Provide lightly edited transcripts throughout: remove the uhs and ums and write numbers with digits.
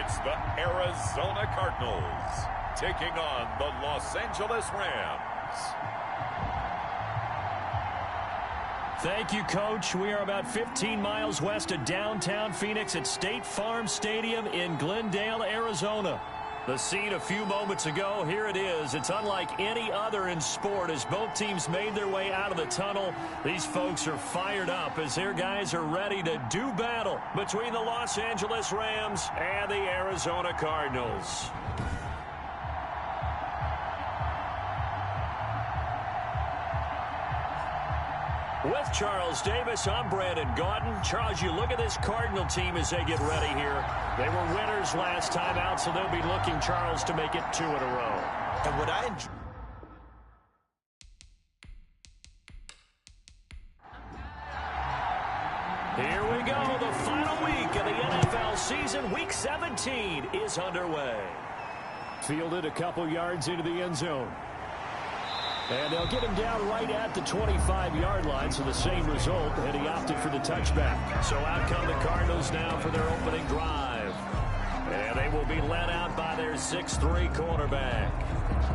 It's the Arizona Cardinals taking on the Los Angeles Rams. Thank you, Coach. We are about 15 miles west of downtown Phoenix at State Farm Stadium in Glendale, Arizona. The scene a few moments ago, here it is. It's unlike any other in sport as both teams made their way out of the tunnel. These folks are fired up as their guys are ready to do battle between the Los Angeles Rams and the Arizona Cardinals. With Charles Davis, I'm Brandon Gaudin. Charles, you look at this Cardinal team as they get ready here. They were winners last time out, so they'll be looking, Charles, to make it 2 in a row. And what I enjoy... Here we go. The final week of the NFL season. Week 17 is underway. Fielded a couple yards into the end zone. And they'll get him down right at the 25-yard line, so the same result, and he opted for the touchback. So out come the Cardinals now for their opening drive. And they will be led out by their 6'3 cornerback.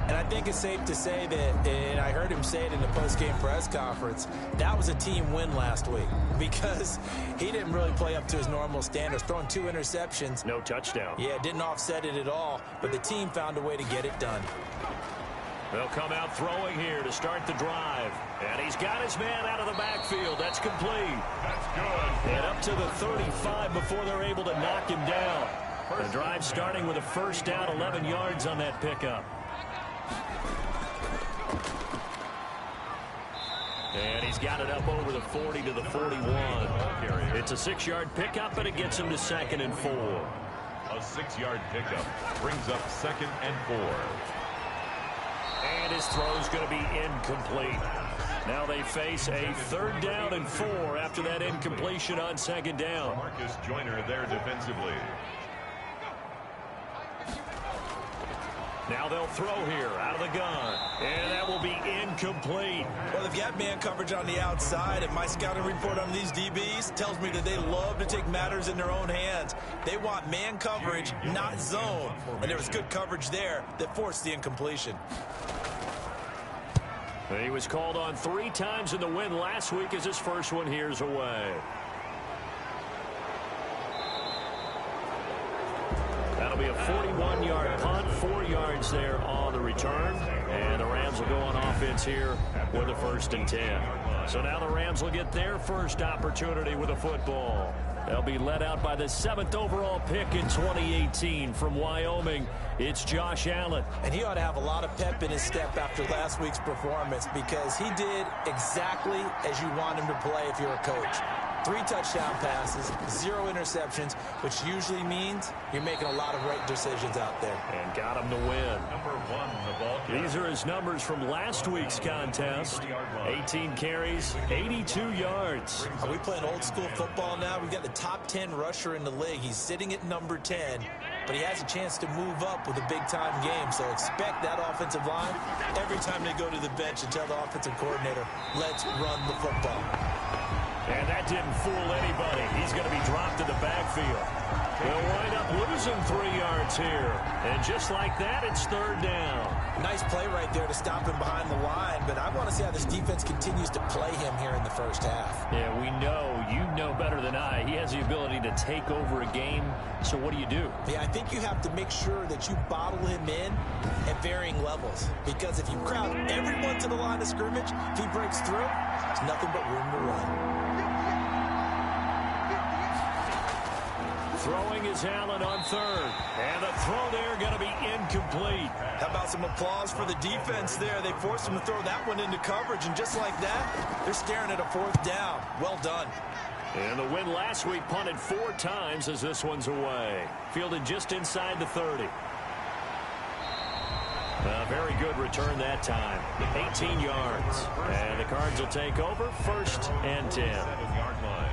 And I think it's safe to say that, and I heard him say it in the post-game press conference, that was a team win last week because he didn't really play up to his normal standards, throwing 2 interceptions. No touchdown. Yeah, didn't offset it at all, but the team found a way to get it done. They'll come out throwing here to start the drive. And he's got his man out of the backfield. That's complete. That's good. And up to the 35 before they're able to knock him down. The drive starting with a first down, 11 yards on that pickup. And he's got it up over the 40 to the 41. It's a 6-yard pickup, and it gets him to 2nd and 4. A 6-yard pickup brings up 2nd and 4. And his throw's going to be incomplete. Now they face a 3rd down and 4 after that incompletion on 2nd down. Marcus Joyner there defensively. Now they'll throw here out of the gun. And that will be incomplete. Well, they've got man coverage on the outside, and my scouting report on these DBs tells me that they love to take matters in their own hands. They want man coverage, not zone. And there was good coverage there that forced the incompletion. He was called on 3 times in the win last week as his first one here's away. That'll be a 41-yard punt, 4 yards there on the return. And the Rams will go on offense here with a 1st and 10. So now the Rams will get their first opportunity with a football. They'll be led out by the 7th overall pick in 2018 from Wyoming. It's Josh Allen. And he ought to have a lot of pep in his step after last week's performance because he did exactly as you want him to play if you're a coach. 3 touchdown passes, 0 interceptions, which usually means you're making a lot of right decisions out there. And got him to win. Number 1 in the ball game. These are his numbers from last week's contest. 18 carries, 82 yards. Are we playing old school football now? We've got the top 10 rusher in the league. He's sitting at number 10, but he has a chance to move up with a big-time game. So expect that offensive line every time they go to the bench and tell the offensive coordinator, let's run the football. And that didn't fool anybody. He's going to be dropped in the backfield. They'll wind up losing 3 yards here. And just like that, it's 3rd down. Nice play right there to stop him behind the line, but I want to see how this defense continues to play him here in the first half. Yeah, we know. You know better than I. He has the ability to take over a game. So what do you do? Yeah, I think you have to make sure that you bottle him in at varying levels. Because if you crowd everyone to the line of scrimmage, if he breaks through, there's nothing but room to run. Throwing is Allen on 3rd. And the throw there going to be incomplete. How about some applause for the defense there? They forced him to throw that one into coverage, and just like that, they're staring at a 4th down. Well done. And the win last week punted 4 times as this one's away. Fielded just inside the 30. A very good return that time. 18 yards. And the Cards will take over 1st and 10. 7-yard line.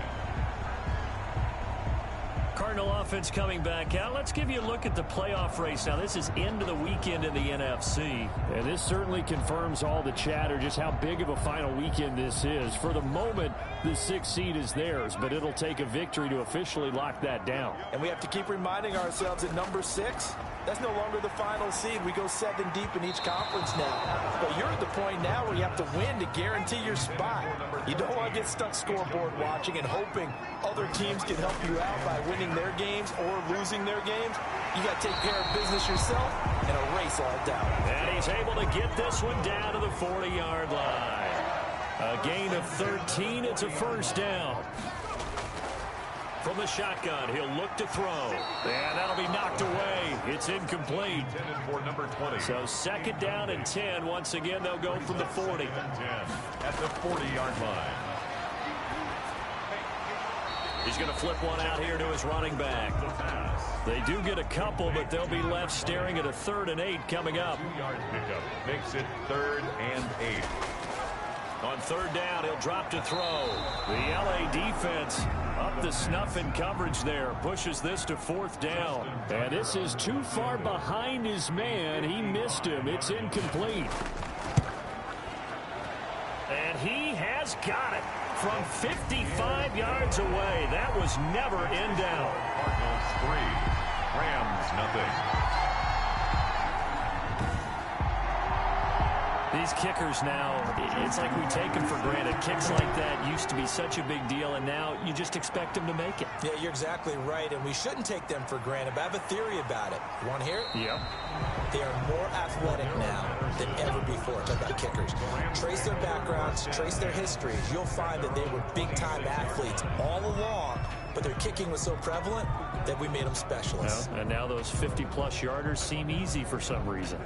Cardinal offense coming back out. Let's give you a look at the playoff race. Now, this is end of the weekend in the NFC. And this certainly confirms all the chatter, just how big of a final weekend this is. For the moment, the 6th seed is theirs, but it'll take a victory to officially lock that down. And we have to keep reminding ourselves that number 6, that's no longer the final seed. We go 7 deep in each conference now. But you're at the point now where you have to win to guarantee your spot. You don't want to get stuck scoreboard watching and hoping other teams can help you out by winning their games or losing their games. You got to take care of business yourself and erase all doubt. And he's able to get this one down to the 40-yard line. A gain of 13. It's a first down. From the shotgun, he'll look to throw. And that'll be knocked away. It's incomplete. For number 20. So 2nd down and 10. Once again, they'll go from the 40. At the 40-yard line. He's going to flip one out here to his running back. They do get a couple, but they'll be left staring at a 3rd and 8 coming up. 2-yard pickup makes it 3rd and 8. On 3rd down, he'll drop to throw. The LA defense up to snuff in coverage there. Pushes this to 4th down. And this is too far behind his man. He missed him. It's incomplete. And he has got it from 55 yards away. That was never in doubt. Cardinals 3, Rams 0. These kickers now, it's like we take them for granted. Kicks like that used to be such a big deal, and now you just expect them to make it. Yeah, you're exactly right, and we shouldn't take them for granted, but I have a theory about it. You want to hear it? Yep. They are more athletic now than ever before. Talk about kickers. Trace their backgrounds, trace their histories. You'll find that they were big-time athletes all along, but their kicking was so prevalent that we made them specialists. Well, and now those 50-plus yarders seem easy for some reason.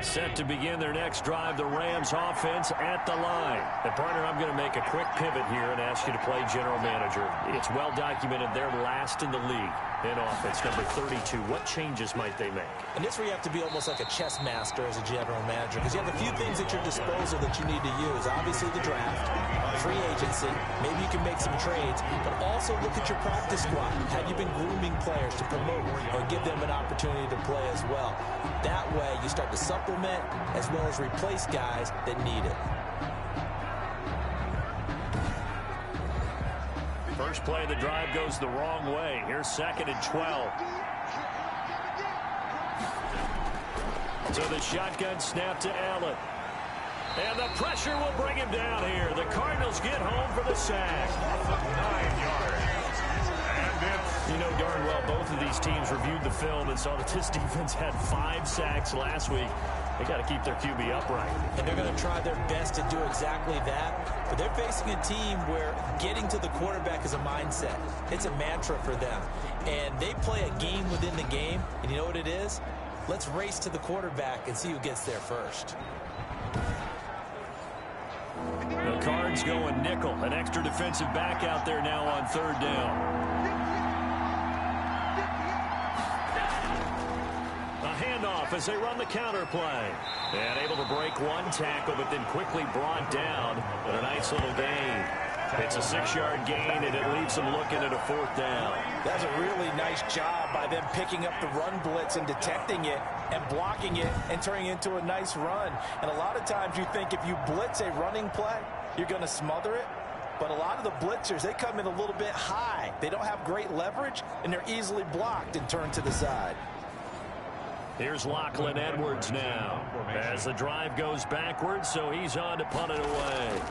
Set to begin their next drive, the Rams offense at the line. And partner, I'm going to make a quick pivot here and ask you to play general manager. It's well documented they're last in the league in offense, number 32. What changes might they make? And this where you have to be almost like a chess master as a general manager, because you have a few things at your disposal that you need to use. Obviously the draft, free agency, maybe you can make some trades, but also look at your practice squad. Have you been grooming players to promote or give them an opportunity to play as well? That way you start to supplement as well as replace guys that need it. First play of the drive goes the wrong way. Here's 2nd and 12. So the shotgun snap to Allen. And the pressure will bring him down here. The Cardinals get home for the sack. 9 yards. You know darn well both of these teams reviewed the film and saw that this defense had 5 sacks last week. They got to keep their QB upright. And they're going to try their best to do exactly that. But they're facing a team where getting to the quarterback is a mindset. It's a mantra for them. And they play a game within the game. And you know what it is? Let's race to the quarterback and see who gets there first. The Cards going nickel. An extra defensive back out there now on 3rd down. Handoff as they run the counter play. And able to break one tackle, but then quickly brought down. But a nice little gain. It's a 6-yard gain, and it leaves them looking at a 4th down. That's a really nice job by them picking up the run blitz and detecting it and blocking it and turning it into a nice run. And a lot of times you think if you blitz a running play, you're going to smother it. But a lot of the blitzers, they come in a little bit high. They don't have great leverage, and they're easily blocked and turned to the side. Here's Lachlan Edwards now as the drive goes backwards, so he's on to punt it away.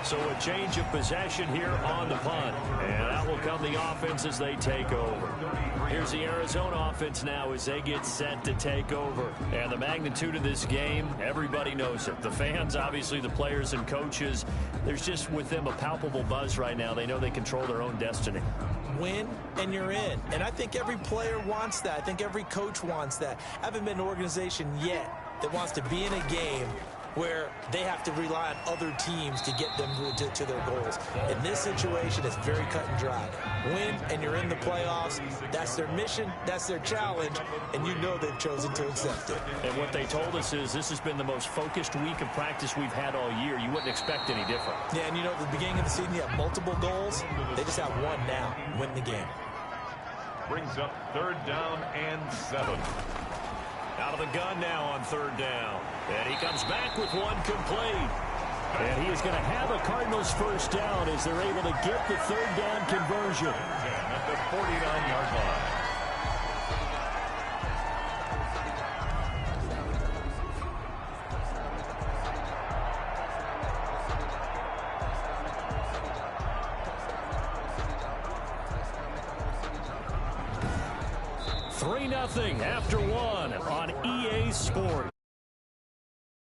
So a change of possession here on the punt. And that will come the offense as they take over. Here's the Arizona offense now as they get set to take over. And the magnitude of this game, everybody knows it. The fans, obviously the players and coaches, there's just with them a palpable buzz right now. They know they control their own destiny. Win and you're in. And I think every player wants that. I think every coach wants that. I haven't been an organization yet that wants to be in a game where they have to rely on other teams to get them to their goals. In this situation, it's very cut and dry. Win, and you're in the playoffs. That's their mission. That's their challenge. And you know they've chosen to accept it. And what they told us is this has been the most focused week of practice we've had all year. You wouldn't expect any different. Yeah, and you know, at the beginning of the season, you have multiple goals. They just have one now. Win the game. Brings up 3rd down and 7. Out of the gun now on 3rd down. And he comes back with one complete. And he is going to have a Cardinals first down as they're able to get the 3rd down conversion. At the 49-yard line. Nothing after one on EA Sports.